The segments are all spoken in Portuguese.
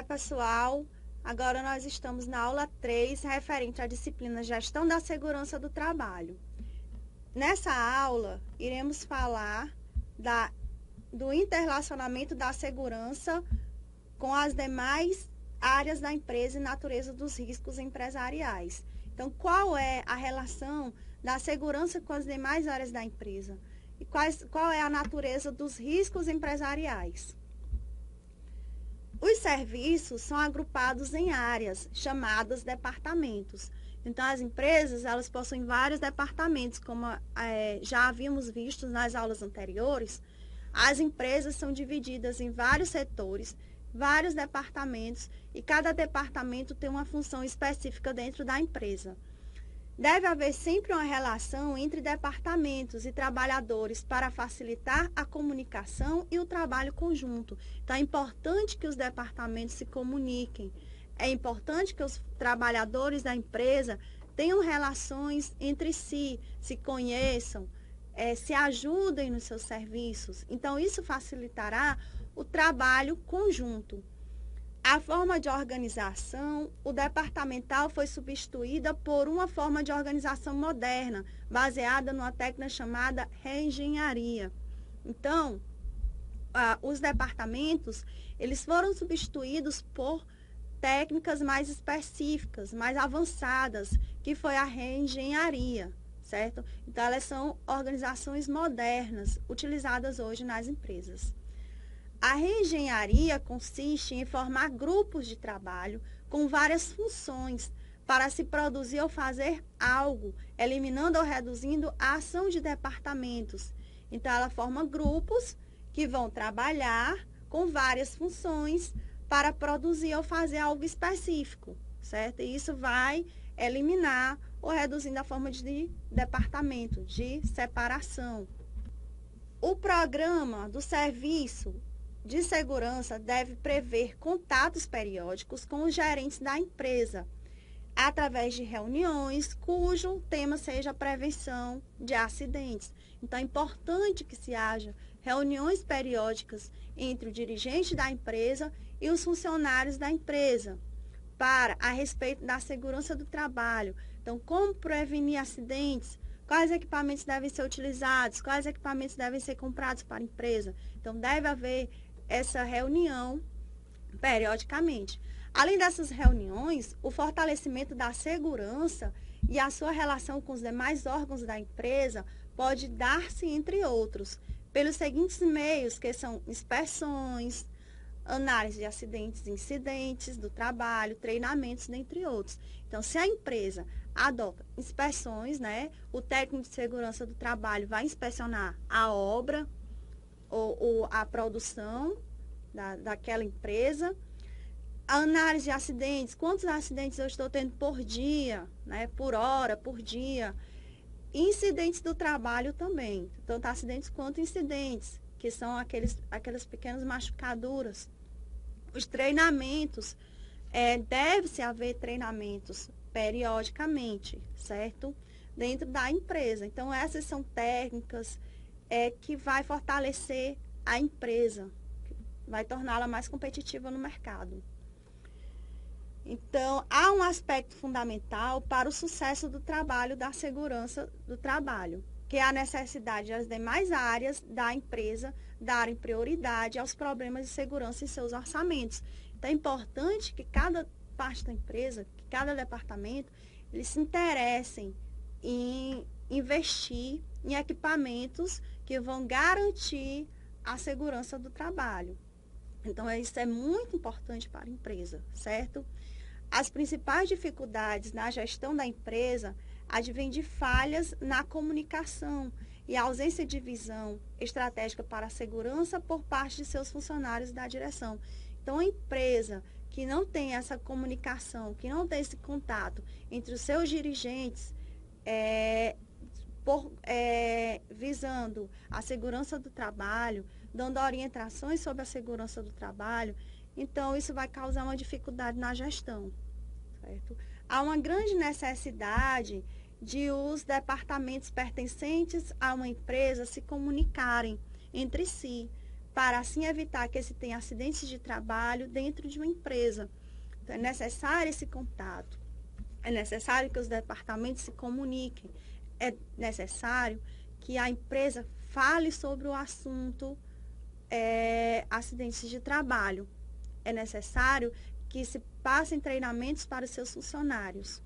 Olá, pessoal. Agora nós estamos na aula 3, referente à disciplina Gestão da Segurança do Trabalho. Nessa aula, iremos falar do interrelacionamento da segurança com as demais áreas da empresa e natureza dos riscos empresariais. Então, qual é a relação da segurança com as demais áreas da empresa? E qual é a natureza dos riscos empresariais? Os serviços são agrupados em áreas, chamadas departamentos. Então, as empresas, elas possuem vários departamentos, como já havíamos visto nas aulas anteriores. As empresas são divididas em vários setores, vários departamentos, e cada departamento tem uma função específica dentro da empresa. Deve haver sempre uma relação entre departamentos e trabalhadores para facilitar a comunicação e o trabalho conjunto. Então, é importante que os departamentos se comuniquem. É importante que os trabalhadores da empresa tenham relações entre si, se conheçam, se ajudem nos seus serviços. Então, isso facilitará o trabalho conjunto. A forma de organização, o departamental foi substituída por uma forma de organização moderna, baseada numa técnica chamada reengenharia. Então, os departamentos, eles foram substituídos por técnicas mais específicas, mais avançadas, que foi a reengenharia, certo? Então, elas são organizações modernas, utilizadas hoje nas empresas. A reengenharia consiste em formar grupos de trabalho com várias funções para se produzir ou fazer algo, eliminando ou reduzindo a ação de departamentos. Então, ela forma grupos que vão trabalhar com várias funções para produzir ou fazer algo específico, certo? E isso vai eliminar ou reduzindo a forma de departamento, de separação. O programa do serviço de segurança deve prever contatos periódicos com os gerentes da empresa, através de reuniões cujo tema seja a prevenção de acidentes. Então, é importante que se haja reuniões periódicas entre o dirigente da empresa e os funcionários da empresa, a respeito da segurança do trabalho. Então, como prevenir acidentes, quais equipamentos devem ser utilizados, quais equipamentos devem ser comprados para a empresa. Então, deve haver essa reunião periodicamente. Além dessas reuniões, o fortalecimento da segurança e a sua relação com os demais órgãos da empresa pode dar-se, entre outros, pelos seguintes meios, que são inspeções, análise de acidentes e incidentes do trabalho, treinamentos, dentre outros. Então, se a empresa adota inspeções, o técnico de segurança do trabalho vai inspecionar a obra, ou a produção daquela empresa. A análise de acidentes, quantos acidentes eu estou tendo por dia, por hora, por dia. Incidentes do trabalho também, tanto acidentes quanto incidentes, que são aquelas pequenas machucaduras. Os treinamentos, deve-se haver treinamentos periodicamente, certo? Dentro da empresa. Então, essas são técnicas que vai fortalecer a empresa, vai torná-la mais competitiva no mercado. Então, há um aspecto fundamental para o sucesso do trabalho, da segurança do trabalho, que é a necessidade das demais áreas da empresa darem prioridade aos problemas de segurança em seus orçamentos. Então, é importante que cada parte da empresa, que cada departamento, eles se interessem em investir em equipamentos que vão garantir a segurança do trabalho. Então, isso é muito importante para a empresa, certo? As principais dificuldades na gestão da empresa advêm de falhas na comunicação e a ausência de visão estratégica para a segurança por parte de seus funcionários da direção. Então, a empresa que não tem essa comunicação, que não tem esse contato entre os seus dirigentes, visando a segurança do trabalho, dando orientações sobre a segurança do trabalho, então isso vai causar uma dificuldade na gestão, certo? Há uma grande necessidade de os departamentos pertencentes a uma empresa se comunicarem entre si, para assim evitar que se tenha acidentes de trabalho dentro de uma empresa. Então, é necessário esse contato, é necessário que os departamentos se comuniquem, é necessário que a empresa fale sobre o assunto acidentes de trabalho. É necessário que se passem treinamentos para os seus funcionários.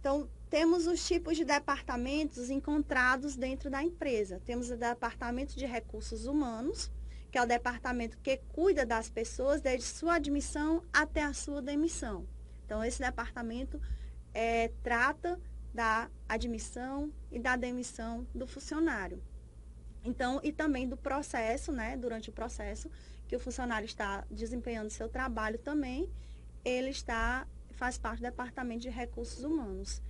Então, temos os tipos de departamentos encontrados dentro da empresa. Temos o departamento de recursos humanos, que é o departamento que cuida das pessoas desde sua admissão até a sua demissão. Então, esse departamento trata da admissão e da demissão do funcionário. Então, e também do processo, né? Durante o processo que o funcionário está desempenhando seu trabalho também, ele faz parte do departamento de recursos humanos.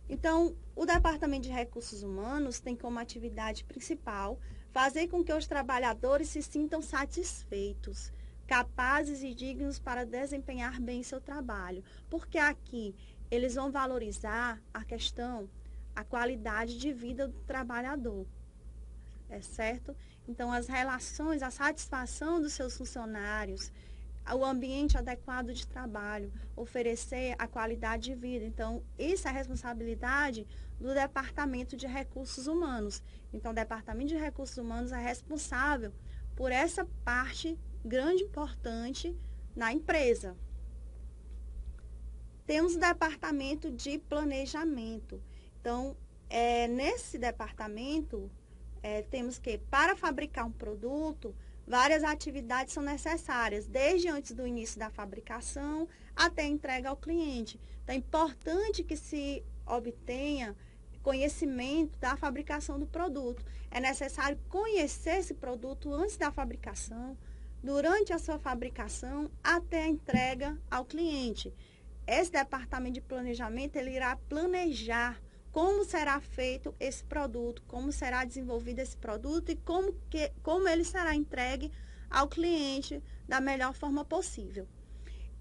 Então, o departamento de recursos humanos tem como atividade principal fazer com que os trabalhadores se sintam satisfeitos, capazes e dignos para desempenhar bem seu trabalho. Porque aqui eles vão valorizar a qualidade de vida do trabalhador. Certo? Então, as relações, a satisfação dos seus funcionários, o ambiente adequado de trabalho, oferecer a qualidade de vida. Então, isso é a responsabilidade do Departamento de Recursos Humanos. Então, o Departamento de Recursos Humanos é responsável por essa parte grande e importante na empresa. Temos o Departamento de Planejamento. Então, nesse departamento, temos que, para fabricar um produto, várias atividades são necessárias, desde antes do início da fabricação até a entrega ao cliente. Então, é importante que se obtenha conhecimento da fabricação do produto. É necessário conhecer esse produto antes da fabricação, durante a sua fabricação, até a entrega ao cliente. Esse departamento de planejamento, ele irá planejar como será feito esse produto, como será desenvolvido esse produto e como ele será entregue ao cliente da melhor forma possível.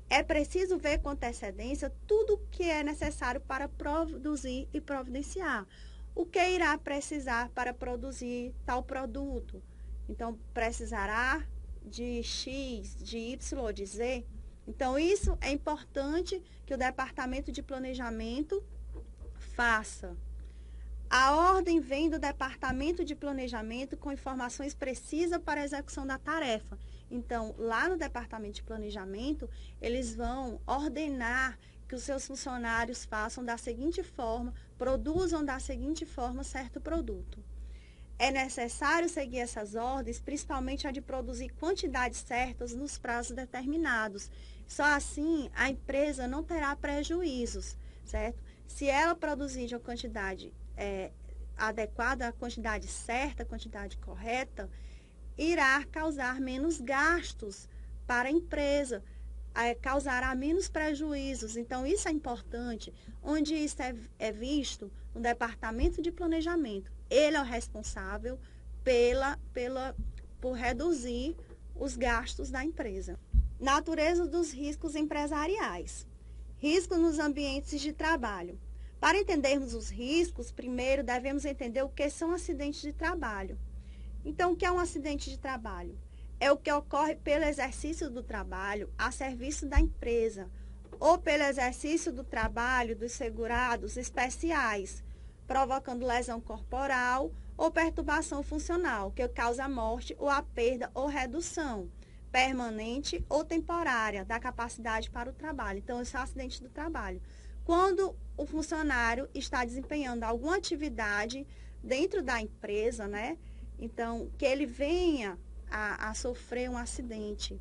É preciso ver com antecedência tudo o que é necessário para produzir e providenciar. O que irá precisar para produzir tal produto? Então, precisará de X, de Y ou de Z? Então, isso é importante que o departamento de planejamento faça. A ordem vem do departamento de planejamento com informações precisas para a execução da tarefa. Então, lá no departamento de planejamento, eles vão ordenar que os seus funcionários façam da seguinte forma, produzam da seguinte forma certo produto. É necessário seguir essas ordens, principalmente a de produzir quantidades certas nos prazos determinados. Só assim a empresa não terá prejuízos, certo? Se ela produzir de uma quantidade adequada, a quantidade certa, a quantidade correta, irá causar menos gastos para a empresa, causará menos prejuízos. Então, isso é importante. Onde isso é visto no departamento de planejamento. Ele é o responsável por reduzir os gastos da empresa. Natureza dos riscos empresariais. Riscos nos ambientes de trabalho. Para entendermos os riscos, primeiro devemos entender o que são acidentes de trabalho. Então, o que é um acidente de trabalho? É o que ocorre pelo exercício do trabalho a serviço da empresa ou pelo exercício do trabalho dos segurados especiais, provocando lesão corporal ou perturbação funcional, que causa a morte ou a perda ou redução permanente ou temporária da capacidade para o trabalho. Então, esse é o acidente do trabalho. Quando o funcionário está desempenhando alguma atividade dentro da empresa, né? Então, que ele venha a sofrer um acidente.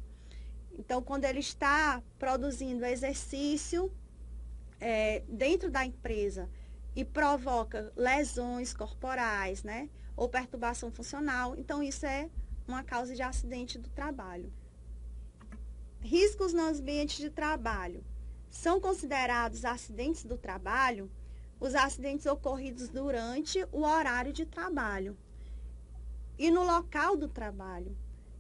Então, quando ele está produzindo exercício dentro da empresa e provoca lesões corporais, né? Ou perturbação funcional, então isso é uma causa de acidente do trabalho. Riscos no ambiente de trabalho. São considerados acidentes do trabalho os acidentes ocorridos durante o horário de trabalho e no local do trabalho,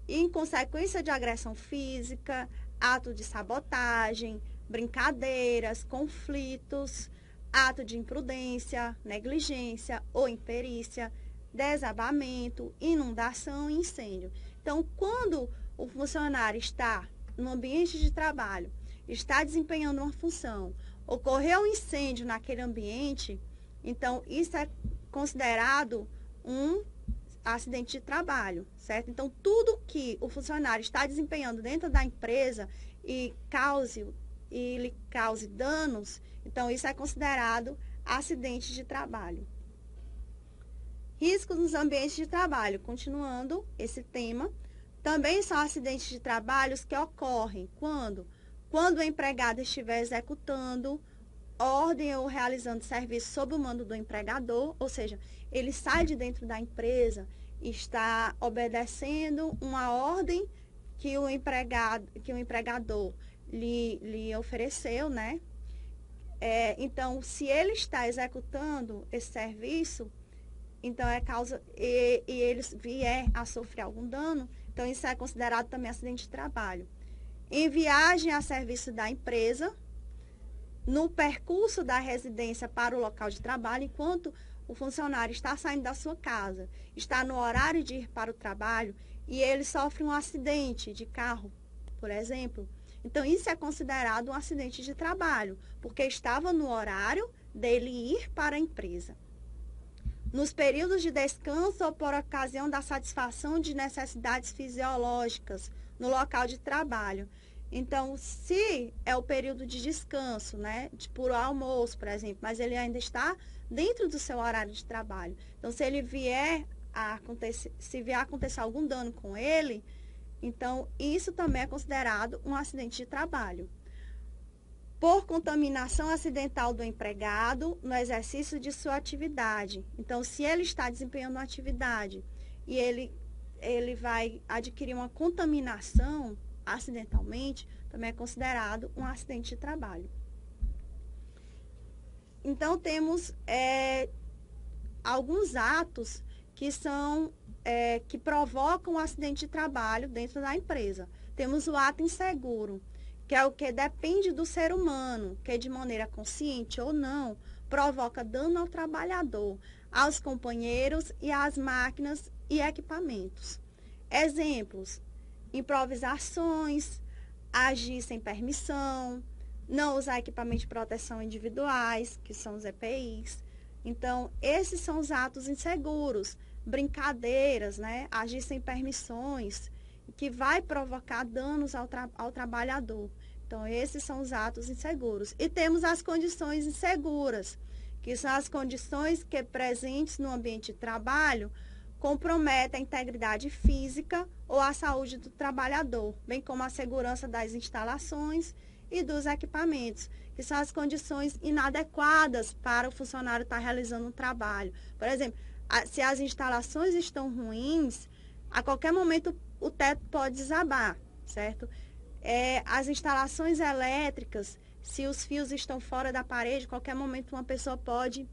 e em consequência de agressão física, ato de sabotagem, brincadeiras, conflitos, ato de imprudência, negligência ou imperícia, desabamento, inundação e incêndio. Então, quando o funcionário está no ambiente de trabalho, está desempenhando uma função, ocorreu um incêndio naquele ambiente, então isso é considerado um acidente de trabalho, certo? Então, tudo que o funcionário está desempenhando dentro da empresa e lhe cause danos, então isso é considerado acidente de trabalho. Riscos nos ambientes de trabalho. Continuando esse tema, também são acidentes de trabalho que ocorrem quando o empregado estiver executando ordem ou realizando serviço sob o mando do empregador, ou seja, ele sai de dentro da empresa e está obedecendo uma ordem que o empregador lhe ofereceu, né? Então, se ele está executando esse serviço, então e ele vier a sofrer algum dano, então isso é considerado também acidente de trabalho. Em viagem a serviço da empresa, no percurso da residência para o local de trabalho, enquanto o funcionário está saindo da sua casa, está no horário de ir para o trabalho e ele sofre um acidente de carro, por exemplo. Então, isso é considerado um acidente de trabalho, porque estava no horário dele ir para a empresa. Nos períodos de descanso ou por ocasião da satisfação de necessidades fisiológicas no local de trabalho. Então, se é o período de descanso, né, por almoço, por exemplo, mas ele ainda está dentro do seu horário de trabalho. Então, se vier a acontecer algum dano com ele, então isso também é considerado um acidente de trabalho. Por contaminação acidental do empregado no exercício de sua atividade. Então, se ele está desempenhando uma atividade e ele vai adquirir uma contaminação acidentalmente, também é considerado um acidente de trabalho. Então, temos alguns atos que provocam um acidente de trabalho dentro da empresa. Temos o ato inseguro, que é o que depende do ser humano, que de maneira consciente ou não, provoca dano ao trabalhador, aos companheiros e às máquinas e equipamentos. Exemplos: improvisações, agir sem permissão, não usar equipamento de proteção individuais, que são os EPIs. Então, esses são os atos inseguros, brincadeiras, né? Agir sem permissões, que vai provocar danos ao trabalhador. Então, esses são os atos inseguros. E temos as condições inseguras, que são as condições que, presentes no ambiente de trabalho, comprometem a integridade física ou a saúde do trabalhador, bem como a segurança das instalações e dos equipamentos, que são as condições inadequadas para o funcionário estar realizando um trabalho. Por exemplo, se as instalações estão ruins, a qualquer momento o teto pode desabar, certo? As instalações elétricas, se os fios estão fora da parede, a qualquer momento uma pessoa pode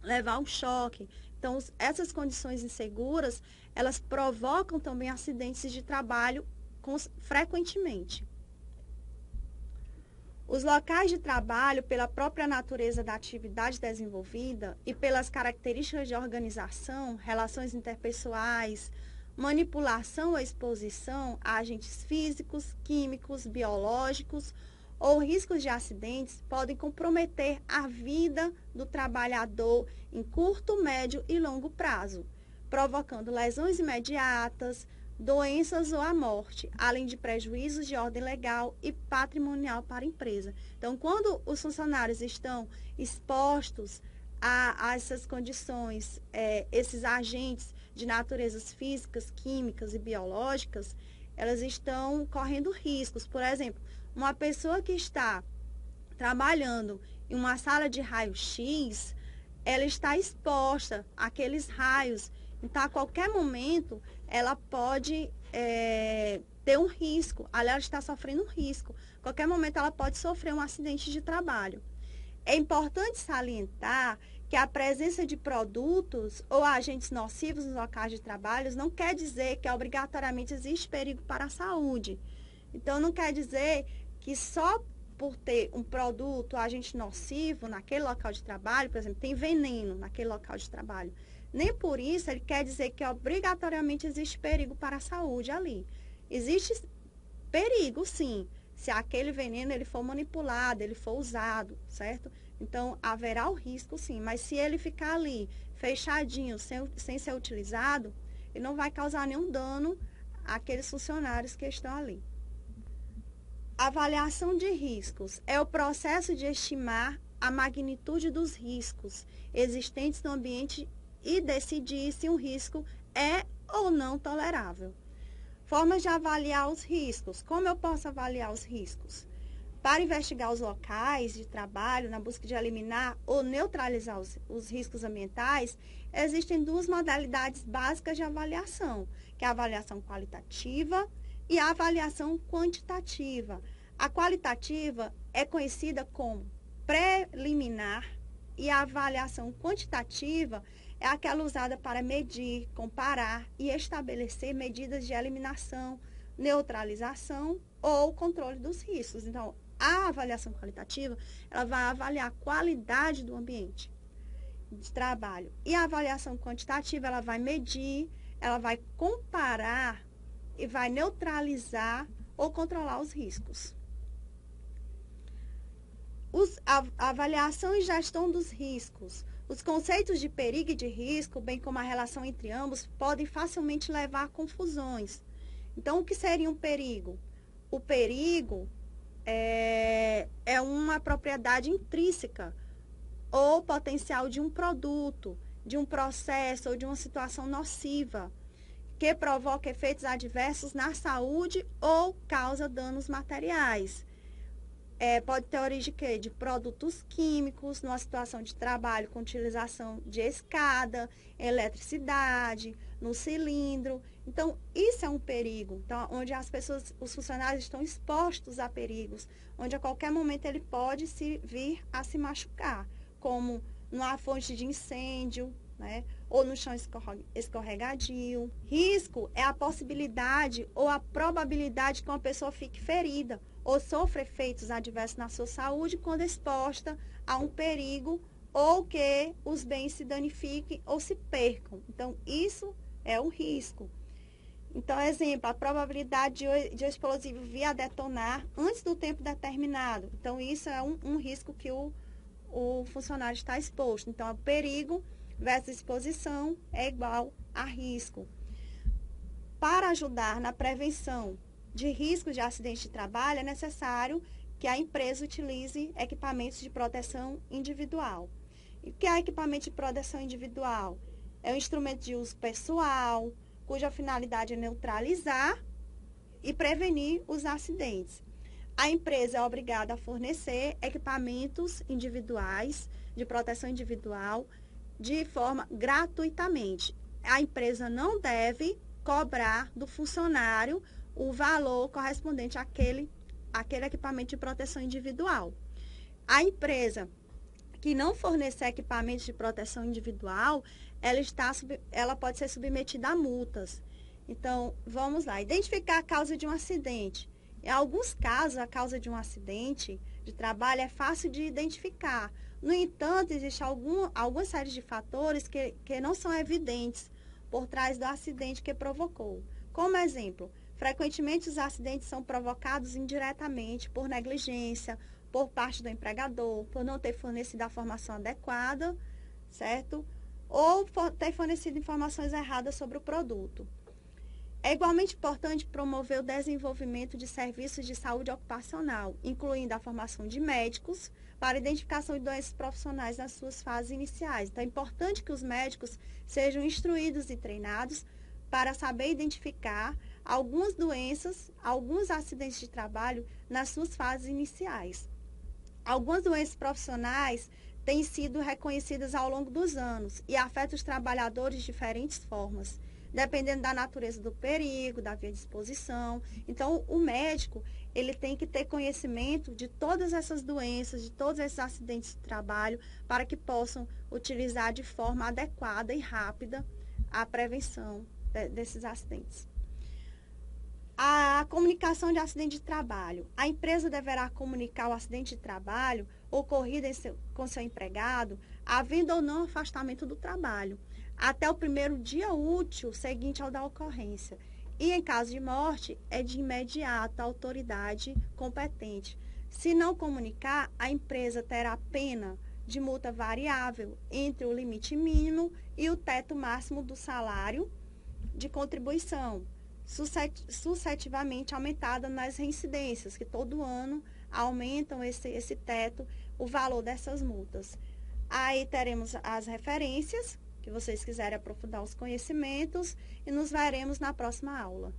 levar um choque. Então, essas condições inseguras, elas provocam também acidentes de trabalho frequentemente. Os locais de trabalho, pela própria natureza da atividade desenvolvida e pelas características de organização, relações interpessoais, manipulação ou exposição a agentes físicos, químicos, biológicos ou riscos de acidentes podem comprometer a vida do trabalhador em curto, médio e longo prazo, provocando lesões imediatas, doenças ou a morte, além de prejuízos de ordem legal e patrimonial para a empresa. Então, quando os funcionários estão expostos a essas condições, esses agentes de naturezas físicas, químicas e biológicas, elas estão correndo riscos. Por exemplo, uma pessoa que está trabalhando em uma sala de raio-x, ela está exposta àqueles raios. Então, a qualquer momento, ela pode ter um risco. Ela está sofrendo um risco. A qualquer momento, ela pode sofrer um acidente de trabalho. É importante salientar que a presença de produtos ou agentes nocivos nos locais de trabalho não quer dizer que obrigatoriamente existe perigo para a saúde. Então, não quer dizer que só por ter um produto, agente nocivo naquele local de trabalho, por exemplo, tem veneno naquele local de trabalho, Nem por isso ele quer dizer que obrigatoriamente existe perigo para a saúde ali. Existe perigo, sim, se aquele veneno ele for manipulado, ele for usado, certo? Então, haverá o risco, sim. Mas se ele ficar ali, fechadinho, sem ser utilizado, ele não vai causar nenhum dano àqueles funcionários que estão ali. Avaliação de riscos é o processo de estimar a magnitude dos riscos existentes no ambiente e decidir se um risco é ou não tolerável. Formas de avaliar os riscos. Como eu posso avaliar os riscos? Para investigar os locais de trabalho, na busca de eliminar ou neutralizar os riscos ambientais, existem duas modalidades básicas de avaliação, que é a avaliação qualitativa e a avaliação quantitativa. A qualitativa é conhecida como preliminar e a avaliação quantitativa é aquela usada para medir, comparar e estabelecer medidas de eliminação, neutralização ou controle dos riscos. Então, a avaliação qualitativa, ela vai avaliar a qualidade do ambiente de trabalho. E a avaliação quantitativa, ela vai medir, ela vai comparar e vai neutralizar ou controlar os riscos. A avaliação e gestão dos riscos. Os conceitos de perigo e de risco, bem como a relação entre ambos, podem facilmente levar a confusões. Então, o que seria um perigo? O perigo é uma propriedade intrínseca ou potencial de um produto, de um processo ou de uma situação nociva que provoca efeitos adversos na saúde ou causa danos materiais. Pode ter origem de produtos químicos, numa situação de trabalho com utilização de escada, eletricidade, no cilindro. Então, isso é um perigo. Então, onde os funcionários estão expostos a perigos, onde a qualquer momento ele pode vir a se machucar, como numa fonte de incêndio, né? Ou no chão escorregadio. Risco é a possibilidade ou a probabilidade que uma pessoa fique ferida ou sofra efeitos adversos na sua saúde quando exposta a um perigo ou que os bens se danifiquem ou se percam. Então, isso é um risco. Então, exemplo, a probabilidade de o explosivo vir a detonar antes do tempo determinado. Então, isso é um risco que o funcionário está exposto. Então, o perigo versus exposição é igual a risco. Para ajudar na prevenção de riscos de acidente de trabalho, é necessário que a empresa utilize equipamentos de proteção individual. E o que é equipamento de proteção individual? É um instrumento de uso pessoal, cuja finalidade é neutralizar e prevenir os acidentes. A empresa é obrigada a fornecer equipamentos individuais, de proteção individual, de forma gratuitamente. A empresa não deve cobrar do funcionário o valor correspondente àquele equipamento de proteção individual. A empresa que não fornecer equipamentos de proteção individual, ela pode ser submetida a multas. Então, vamos lá. Identificar a causa de um acidente. Em alguns casos, a causa de um acidente de trabalho é fácil de identificar. No entanto, existe algumas séries de fatores que não são evidentes por trás do acidente que provocou. Como exemplo, frequentemente os acidentes são provocados indiretamente por negligência, por parte do empregador, por não ter fornecido a formação adequada, certo? Ou por ter fornecido informações erradas sobre o produto. É igualmente importante promover o desenvolvimento de serviços de saúde ocupacional, incluindo a formação de médicos para identificação de doenças profissionais nas suas fases iniciais. Então, é importante que os médicos sejam instruídos e treinados para saber identificar algumas doenças, alguns acidentes de trabalho nas suas fases iniciais. Algumas doenças profissionais têm sido reconhecidas ao longo dos anos e afetam os trabalhadores de diferentes formas, dependendo da natureza do perigo, da via de exposição. Então, o médico, ele tem que ter conhecimento de todas essas doenças, de todos esses acidentes de trabalho, para que possam utilizar de forma adequada e rápida a prevenção desses acidentes. A comunicação de acidente de trabalho. A empresa deverá comunicar o acidente de trabalho ocorrido com seu empregado, havendo ou não afastamento do trabalho. até o primeiro dia útil seguinte ao da ocorrência. E em caso de morte, é de imediato a autoridade competente. Se não comunicar, a empresa terá pena de multa variável entre o limite mínimo e o teto máximo do salário de contribuição, suscetivamente aumentada nas reincidências, que todo ano aumentam esse teto, o valor dessas multas. Aí teremos as referências, que vocês quiserem aprofundar os conhecimentos, e nos veremos na próxima aula.